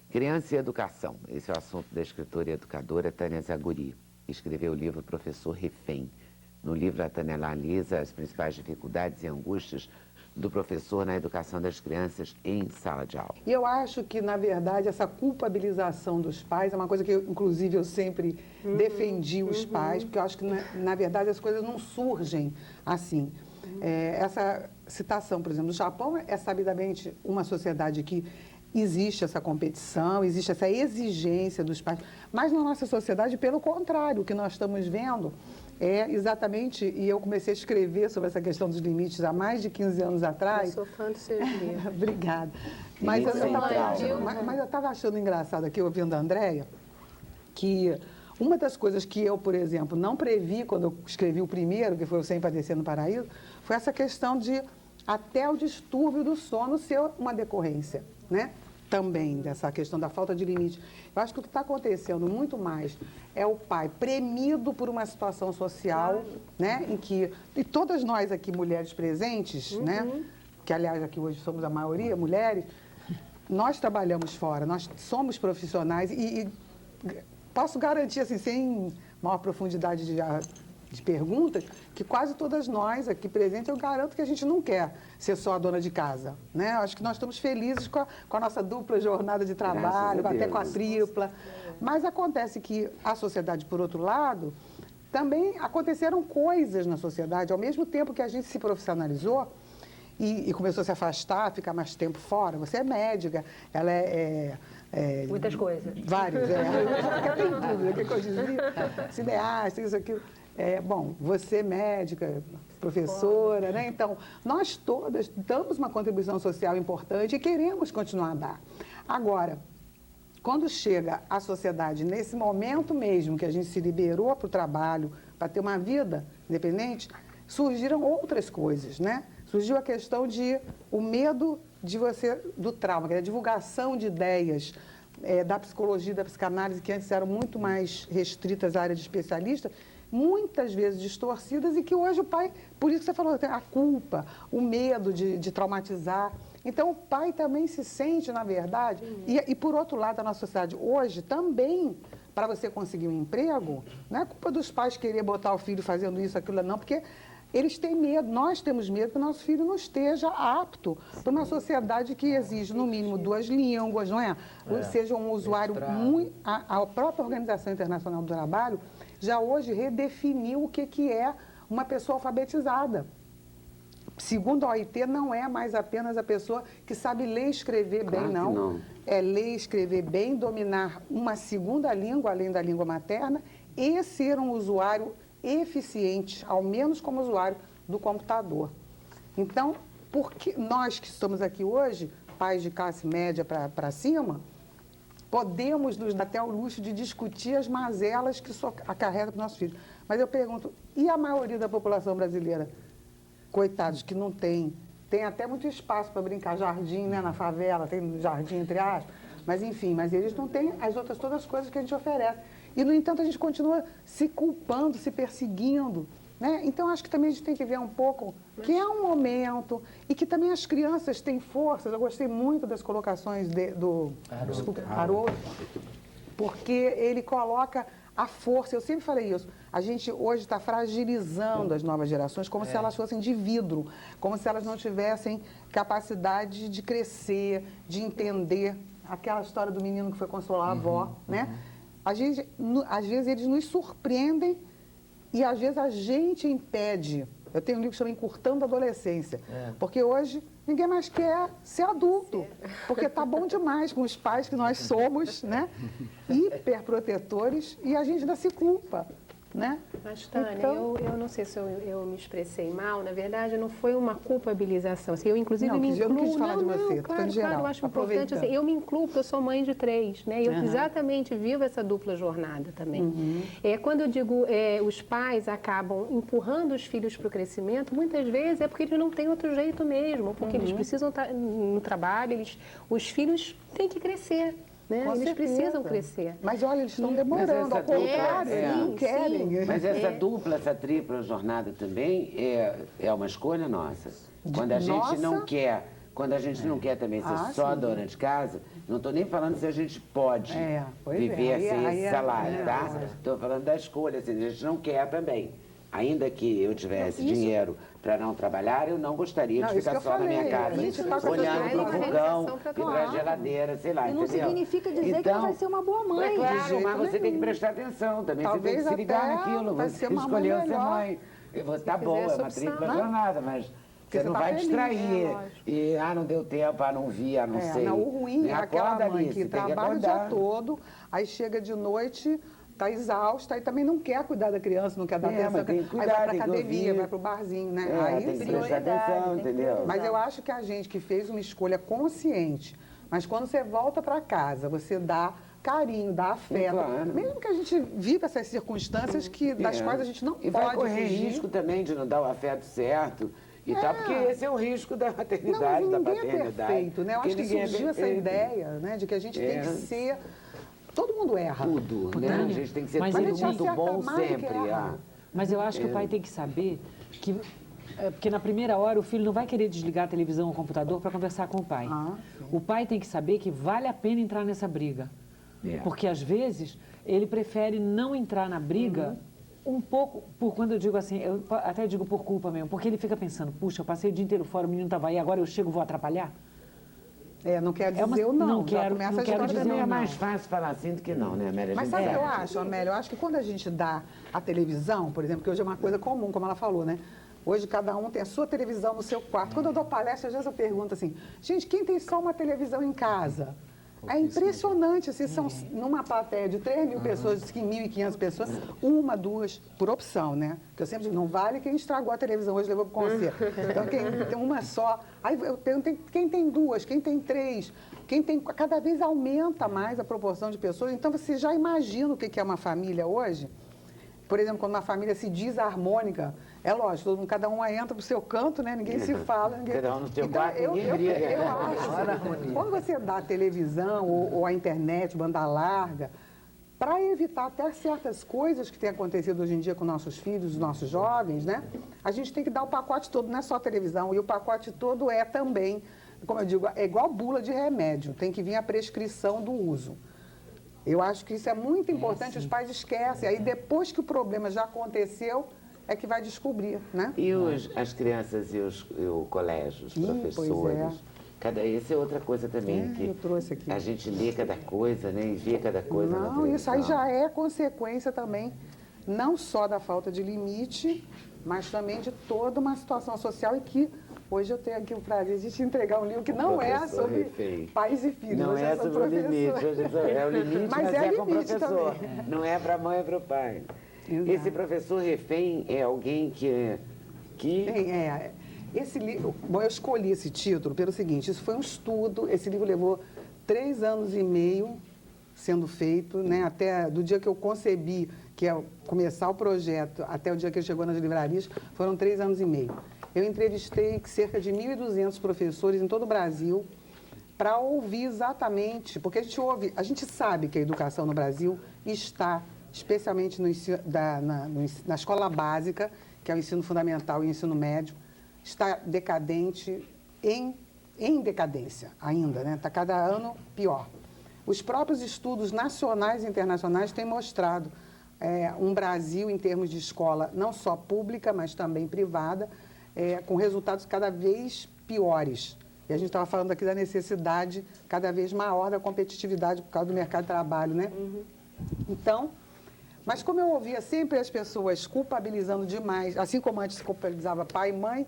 Criança e Educação. Esse é o assunto da escritora e educadora Tânia Zaguri. Escreveu o livro Professor Refém. No livro, a Tânia analisa as principais dificuldades e angústias do professor na educação das crianças em sala de aula. E eu acho que, na verdade, essa culpabilização dos pais é uma coisa que, inclusive, eu sempre defendi os pais, porque eu acho que, na verdade, as coisas não surgem assim. Essa citação, por exemplo, do Japão é sabidamente uma sociedade que existe essa competição, existe essa exigência dos pais, mas na nossa sociedade, pelo contrário, o que nós estamos vendo é exatamente, e eu comecei a escrever sobre essa questão dos limites há mais de 15 anos atrás. Eu sou fã do seu livro. Obrigada. Mas eu estava achando engraçado aqui, ouvindo a Andréia, que uma das coisas que eu, por exemplo, não previ quando eu escrevi o primeiro, que foi o Sem Padecer no Paraíso, foi essa questão de até o distúrbio do sono ser uma decorrência, né? Também dessa questão da falta de limite. Eu acho que o que está acontecendo muito mais é o pai premido por uma situação social, né? Em que, e todas nós aqui, mulheres presentes, né? Que, aliás, aqui hoje somos a maioria, mulheres, nós trabalhamos fora, nós somos profissionais e posso garantir, assim, sem maior profundidade de perguntas, que quase todas nós aqui presentes, eu garanto que a gente não quer ser só a dona de casa, né? Eu acho que nós estamos felizes com a nossa dupla jornada de trabalho, até com a tripla. Mas acontece que a sociedade, por outro lado, também aconteceram coisas na sociedade, ao mesmo tempo que a gente se profissionalizou e começou a se afastar, ficar mais tempo fora. Você é médica, ela muitas coisas. Vários, eu tenho dúvida, o que eu dizia? Cineasta, isso, aquilo. Bom, você é médica, professora, né? Então, nós todas damos uma contribuição social importante e queremos continuar a dar. Agora, quando chega a sociedade, nesse momento mesmo que a gente se liberou para o trabalho, para ter uma vida independente, surgiram outras coisas, né? Surgiu a questão o medo do trauma, que é a divulgação de ideias da psicologia, da psicanálise, que antes eram muito mais restritas à área de especialista, muitas vezes distorcidas e que hoje o pai, por isso que você falou, tem a culpa, o medo de traumatizar. Então, o pai também se sente, na verdade, e por outro lado, a nossa sociedade hoje também, para você conseguir um emprego, não é culpa dos pais querer botar o filho fazendo isso, aquilo, não, porque eles têm medo, nós temos medo que o nosso filho não esteja apto para uma sociedade que exige, no mínimo, 2 línguas, não é? Seja um usuário muito... A própria Organização Internacional do Trabalho já hoje redefiniu o que é uma pessoa alfabetizada. Segundo a OIT, não é mais apenas a pessoa que sabe ler e escrever bem, não. É ler e escrever bem, dominar uma segunda língua, além da língua materna, e ser um usuário eficiente, ao menos como usuário do computador. Então, porque nós que estamos aqui hoje, pais de classe média para cima, podemos nos dar até o luxo de discutir as mazelas que isso acarreta para os nossos filhos. Mas eu pergunto, e a maioria da população brasileira? Coitados, que não tem até muito espaço para brincar, jardim, né, na favela, tem jardim entre aspas, mas enfim, mas eles não têm as outras todas as coisas que a gente oferece. E, no entanto, a gente continua se culpando, se perseguindo, né? Então, acho que também a gente tem que ver um pouco que é um momento e que também as crianças têm forças. Eu gostei muito das colocações do Haroldo, porque ele coloca a força. Eu sempre falei isso. A gente hoje está fragilizando as novas gerações como se elas fossem de vidro, como se elas não tivessem capacidade de crescer, de entender aquela história do menino que foi consolar a avó, né? Às vezes eles nos surpreendem e às vezes a gente impede. Eu tenho um livro que chama Encurtando a Adolescência, porque hoje ninguém mais quer ser adulto, porque tá bom demais com os pais que nós somos, né? Hiperprotetores, e a gente ainda se culpa, né? Mas, Tânia, então, eu não sei se eu me expressei mal, na verdade não foi uma culpabilização, assim, eu inclusive me incluo... Eu não quis falar de você, claro, geral, eu acho importante, assim, eu me incluo porque eu sou mãe de 3, né, eu exatamente vivo essa dupla jornada também. Quando eu digo os pais acabam empurrando os filhos para o crescimento, muitas vezes é porque eles não têm outro jeito mesmo, porque eles precisam estar no trabalho, os filhos têm que crescer. Né? Eles precisam crescer. Mas olha, eles estão demorando, ao contrário, eles não querem. Mas essa dupla, essa tripla jornada também é uma escolha nossa. Quando a gente não quer Quando a gente não quer também ser só sim. dona de casa, não estou nem falando se a gente pode Pois viver Aí- sem aí esse salário, tá? lógico. Estou falando da escolha, assim, a gente não quer também. Ainda que eu tivesse dinheiro para não trabalhar, eu não gostaria Não, de isso ficar que eu só na minha falei, casa, a gente tá com olhando essas para o coisas, fogão organização pra e para a claro. geladeira, sei lá, E não entendeu? significa dizer que ela vai ser uma boa mãe. É de claro, jeito mas você tem que nenhum. prestar atenção também, você tem Talvez que se ligar até naquilo, vai você ser uma mãe escolheu ser melhor. mãe. E você tá Se boa, fizer é essa uma opção, tripla né? jornada, mas Porque você não você tá vai feliz, distrair. lógico. E, não deu tempo, não vi, não sei. Não, o ruim é aquela Acorda mãe ali, que você tem trabalha o dia acordar. todo, aí chega de noite, está exausta e também não quer cuidar da criança, não quer dar atenção. mas tem que Aí cuidar, vai para tem que academia, ouvir. vai para o barzinho, né? É, Aí tem que sim. prestar prioridade, atenção, tem que entendeu? priorizar. Mas eu acho que a gente que fez uma escolha consciente, mas quando você volta para casa, você dá carinho, dá afeto. Claro. Mesmo que a gente viva essas circunstâncias das É. quais a gente não E pode vai correr fugir. risco também de não dar o afeto certo e tal, porque esse é o risco da Não, maternidade, mas da ninguém é paternidade. perfeito, né? Eu Porque acho que ninguém é surgiu essa perfeito. ideia, né, de que a gente tem que ser... Todo mundo erra. Tudo, né? A gente tem que ser Mas todo ele muito acerta bom mais do que sempre. erra. Mas eu acho que o pai tem que saber que... Porque na primeira hora o filho não vai querer desligar a televisão ou o computador para conversar com o pai. O pai tem que saber que vale a pena entrar nessa briga. É. Porque às vezes ele prefere não entrar na briga um pouco, quando eu digo assim, eu até digo por culpa mesmo, porque ele fica pensando, puxa, eu passei o dia inteiro fora, o menino estava aí, agora eu chego e vou atrapalhar? Não quer dizer uma- o não. não já quero- começa não a quero história dizer também. Também é não. mais fácil falar assim do que não, né, Amélia? A Mas gente sabe o que eu sabe. acho, Amélia? Eu acho que quando a gente dá a televisão, por exemplo, que hoje é uma coisa comum, como ela falou, né? Hoje cada um tem a sua televisão no seu quarto. Quando eu dou palestra, às vezes eu pergunto assim, gente, quem tem só uma televisão em casa? É impressionante, assim, são numa plateia de 3 mil pessoas, de 1.500 pessoas, uma, duas, por opção, né? Porque eu sempre digo, não vale quem estragou a televisão hoje, levou para o concerto. Então, quem tem uma só. Aí eu pergunto, quem tem duas, quem tem três, quem tem... Cada vez aumenta mais a proporção de pessoas. Então, você já imagina o que é uma família hoje? Por exemplo, quando uma família se desarmônica, é lógico, cada um entra pro seu canto, né? Ninguém se fala. Ninguém... Cada um no seu Então, quarto, ninguém briga. eu acho, quando você dá a televisão ou a internet, banda larga, para evitar até certas coisas que têm acontecido hoje em dia com nossos filhos, os nossos jovens, né? A gente tem que dar o pacote todo, não é só a televisão, e o pacote todo é também, como eu digo, é igual bula de remédio, tem que vir a prescrição do uso. Eu acho que isso é muito importante, os pais esquecem. Aí depois que o problema já aconteceu, é que vai descobrir, né? E as crianças e o colégio, os Pois professores? Essa é outra coisa também, que eu trouxe aqui. a gente lê cada coisa, né? E vê cada coisa na Não, isso aí televisão. já é consequência também, não só da falta de limite, mas também de toda uma situação social e que hoje eu tenho aqui o prazer de te entregar um livro que não é Professor sobre Refém. pais e filhos. Não hoje é eu sou sobre o limite, professora. hoje é o limite, Mas mas é é com o limite professor. também. Não é para a mãe, é para o pai. Exato. Esse professor refém é alguém que Esse livro, bom, eu escolhi esse título pelo seguinte, isso foi um estudo, esse livro levou 3 anos e meio sendo feito, né, até do dia que eu concebi, que é começar o projeto, até o dia que ele chegou nas livrarias, foram 3 anos e meio. Eu entrevistei cerca de 1.200 professores em todo o Brasil para ouvir exatamente, porque a gente sabe que a educação no Brasil está, especialmente na escola básica, que é o ensino fundamental e o ensino médio, está decadente, em decadência ainda, né? Está cada ano pior. Os próprios estudos nacionais e internacionais têm mostrado um Brasil, em termos de escola, não só pública, mas também privada, com resultados cada vez piores. E a gente estava falando aqui da necessidade cada vez maior da competitividade por causa do mercado de trabalho, né? Então, mas como eu ouvia sempre as pessoas culpabilizando demais, assim como antes se culpabilizava pai e mãe,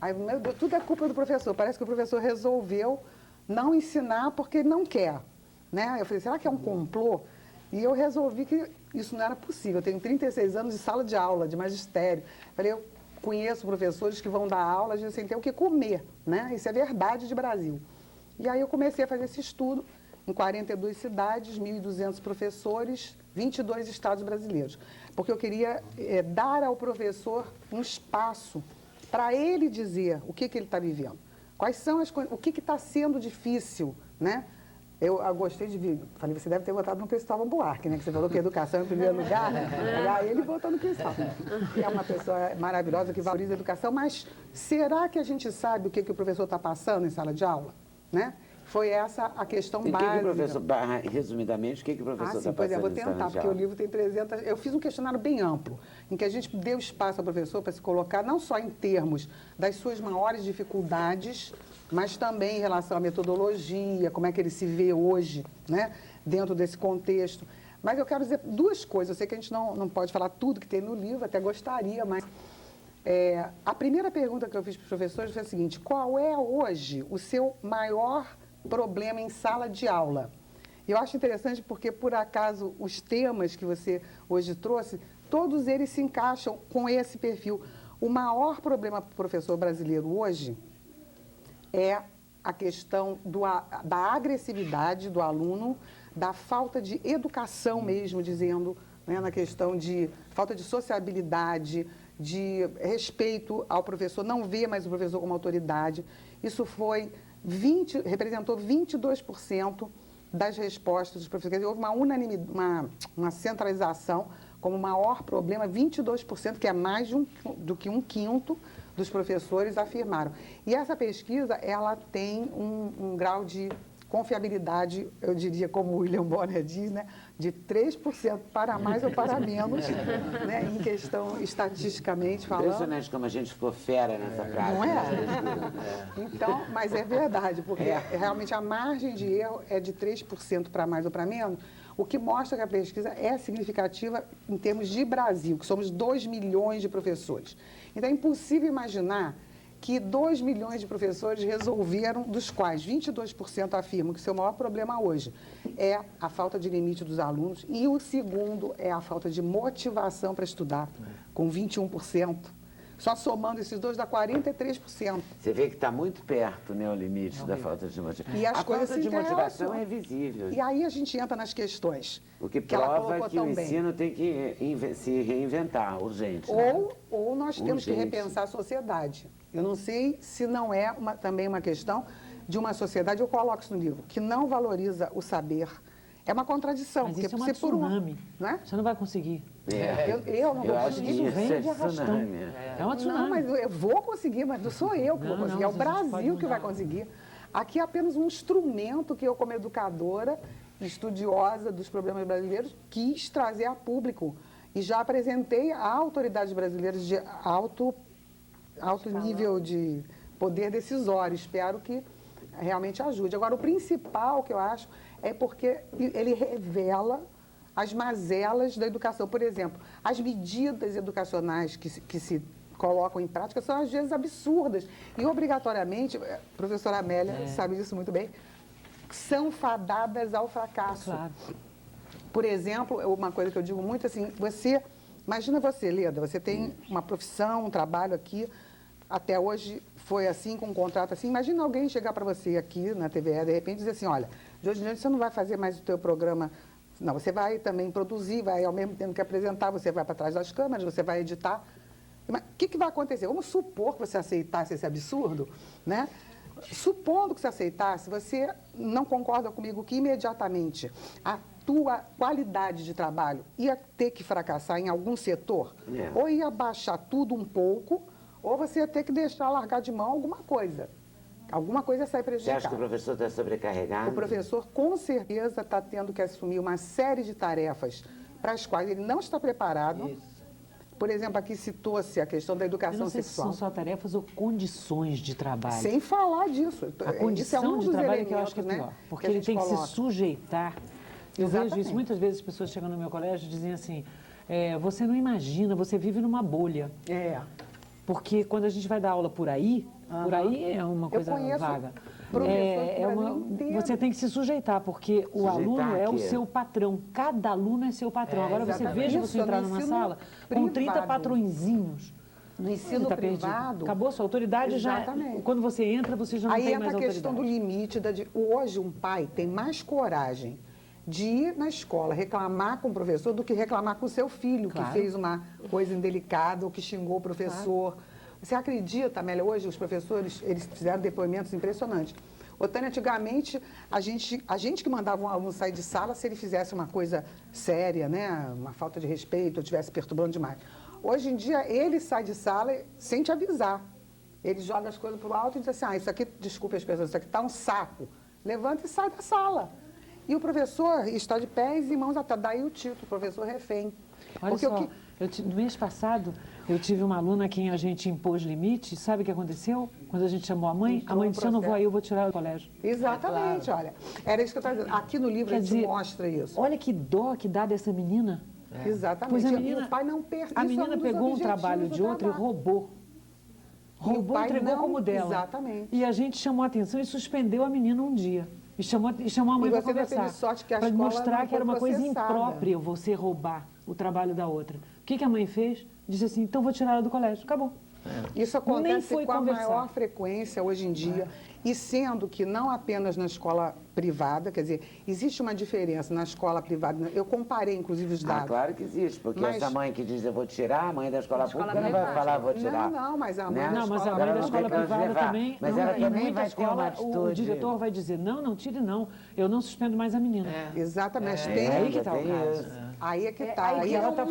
aí, meu Deus, tudo é culpa do professor. Parece que o professor resolveu não ensinar porque ele não quer, né? Eu falei, será que é um complô? E eu resolvi que isso não era possível. Eu tenho 36 anos de sala de aula, de magistério. Falei, eu conheço professores que vão dar aula, a gente sem ter o que comer, né? Isso é verdade de Brasil. E aí eu comecei a fazer esse estudo em 42 cidades, 1.200 professores, 22 estados brasileiros. Porque eu queria dar ao professor um espaço para ele dizer o que ele está vivendo. Quais são o que está sendo difícil, né? Eu gostei de vir. Falei, você deve ter votado no Cristóvão Buarque, né? Que você falou que educação é em primeiro lugar. Aí ele votou no Cristóvão. É uma pessoa maravilhosa que valoriza a educação, mas será que a gente sabe o que o professor está passando em sala de aula? Né? Foi essa a questão básica. O professor, resumidamente, o que o professor está passando? Pois é, vou em sala tentar, de porque o aula? livro tem 300... Eu fiz um questionário bem amplo, em que a gente deu espaço ao professor para se colocar, não só em termos das suas maiores dificuldades, mas também em relação à metodologia, como é que ele se vê hoje, né, dentro desse contexto. Mas eu quero dizer duas coisas. Eu sei que a gente não pode falar tudo que tem no livro, até gostaria, mas... a primeira pergunta que eu fiz para os professores foi a seguinte: qual é hoje o seu maior problema em sala de aula? Eu acho interessante porque, por acaso, os temas que você hoje trouxe, todos eles se encaixam com esse perfil. O maior problema para o professor brasileiro hoje é a questão da agressividade do aluno, da falta de educação mesmo, dizendo, né, na questão de falta de sociabilidade, de respeito ao professor, não vê mais o professor como autoridade. Isso representou 22% das respostas dos professores. Houve uma unanimidade, uma centralização como maior problema, 22%, que é mais do que um quinto dos professores afirmaram. E essa pesquisa, ela tem um grau de confiabilidade, eu diria, como o William Bonner diz, né, de 3% para mais ou para menos, né, em questão estatisticamente falando. Impressionante como a gente ficou fera nessa frase. Não é? Então, mas é verdade, porque realmente a margem de erro é de 3% para mais ou para menos, o que mostra que a pesquisa é significativa em termos de Brasil, que somos 2 milhões de professores. Então, é impossível imaginar que 2 milhões de professores resolveram, dos quais 22% afirmam que o seu maior problema hoje é a falta de limite dos alunos, e o segundo é a falta de motivação para estudar, com 21%. Só somando esses dois dá 43%. Você vê que está muito perto, né, o limite da falta de motivação. E a falta de motivação é visível. E aí a gente entra nas questões. O que prova que o ensino tem que se reinventar, urgente. Ou nós temos que repensar a sociedade. Eu não sei se não é também uma questão de uma sociedade, eu coloco isso no livro, que não valoriza o saber. É uma contradição. Mas isso é uma tsunami. Não é? Você não vai conseguir. Eu não vou acho que conseguir. isso vem é de arrastão. tsunami. É uma tsunami. Não, mas eu vou conseguir, mas não sou eu que vou conseguir, é o Brasil que vai conseguir. Aqui é apenas um instrumento que eu, como educadora, estudiosa dos problemas brasileiros, quis trazer a público. E já apresentei a autoridades brasileiras de alto nível de poder decisório. Espero que realmente ajude. Agora, o principal que eu acho é porque ele revela as mazelas da educação. Por exemplo, as medidas educacionais que se colocam em prática são, às vezes, absurdas. E, obrigatoriamente, a professora Amélia sabe disso muito bem, são fadadas ao fracasso. Claro. Por exemplo, uma coisa que eu digo muito assim, imagina você, Leda, você tem uma profissão, um trabalho aqui, até hoje foi assim, com um contrato assim. Imagina alguém chegar para você aqui na TVE, de repente, e dizer assim, olha, de hoje em diante você não vai fazer mais o teu programa, não, você vai também produzir, vai ao mesmo tempo que apresentar, você vai para trás das câmeras, você vai editar. Mas o que vai acontecer? Vamos supor que você aceitasse esse absurdo, né? Supondo que você aceitasse, você não concorda comigo que imediatamente a tua qualidade de trabalho ia ter que fracassar em algum setor? Ou ia baixar tudo um pouco, ou você ia ter que largar de mão alguma coisa. Alguma coisa sai prejudicada. Você acha que o professor está sobrecarregado? O professor, com certeza, está tendo que assumir uma série de tarefas para as quais ele não está preparado. Isso. Por exemplo, aqui citou-se a questão da educação sexual. Se são só tarefas ou condições de trabalho. Sem falar disso. A condição de trabalho que eu acho que é pior. Né, porque ele tem que se sujeitar. Eu vejo isso, muitas vezes as pessoas chegam no meu colégio e dizem assim, você não imagina, você vive numa bolha. Porque quando a gente vai dar aula por aí é uma coisa vaga. Você tem que se sujeitar, porque o aluno é o seu patrão. Cada aluno é seu patrão. Agora você veja você entrar numa sala com 30 patrõezinhos. No ensino privado... Acabou sua autoridade já... Quando você entra, você já não tem mais autoridade. Aí entra a questão do limite. Hoje um pai tem mais coragem de ir na escola reclamar com o professor do que reclamar com o seu filho, que fez uma coisa indelicada ou que xingou o professor. Você acredita, Amélia, hoje os professores eles fizeram depoimentos impressionantes. Ô, Tânia, antigamente, a gente que mandava um aluno sair de sala se ele fizesse uma coisa séria, né? Uma falta de respeito, ou estivesse perturbando demais. Hoje em dia, ele sai de sala sem te avisar. Ele joga as coisas para o alto e diz assim, isso aqui, desculpe as pessoas, isso aqui está um saco. Levanta e sai da sala. E o professor está de pés e mãos atrás. Daí o título, professor refém. Olha Porque só, no mês passado, eu tive uma aluna a quem a gente impôs limite. Sabe o que aconteceu? Quando a gente chamou a mãe disse, eu não vou aí, eu vou tirar do colégio. Exatamente, olha. Era isso que eu estava dizendo. Aqui no livro a gente mostra isso. Olha que dó que dá dessa menina. Exatamente. Pois a menina, o pai não pertence. a menina pegou um trabalho de outro e roubou. Roubou, entregou como dela. Exatamente. E a gente chamou a atenção e suspendeu a menina um dia. E chamou a mãe para conversar. Para mostrar que era uma coisa imprópria você roubar o trabalho da outra. O que a mãe fez? Disse assim, então vou tirar ela do colégio. Acabou. Isso acontece com a maior frequência hoje em dia, e sendo que não apenas na escola privada, quer dizer, existe uma diferença na escola privada, eu comparei inclusive os dados. Claro que existe, porque essa mãe que diz eu vou tirar, a mãe da escola pública não vai falar vou tirar. Não, mas a mãe né? Não, mas a mãe da escola privada também, mas ela também vai ter uma atitude. O diretor vai dizer, não tire não, eu não suspendo mais a menina. Exatamente. Aí que está o caso. Aí é que está. Aí ela está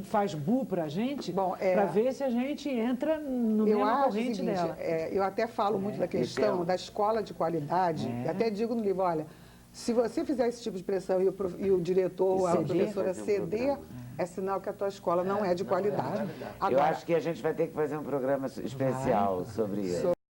faz bu para a gente, para ver se a gente entra no meio da corrente dela. Eu até falo muito da questão da escola de qualidade, até digo no livro, olha, se você fizer esse tipo de pressão e o diretor ou a professora ceder, é sinal que a tua escola não é de qualidade. Eu acho que a gente vai ter que fazer um programa especial sobre isso.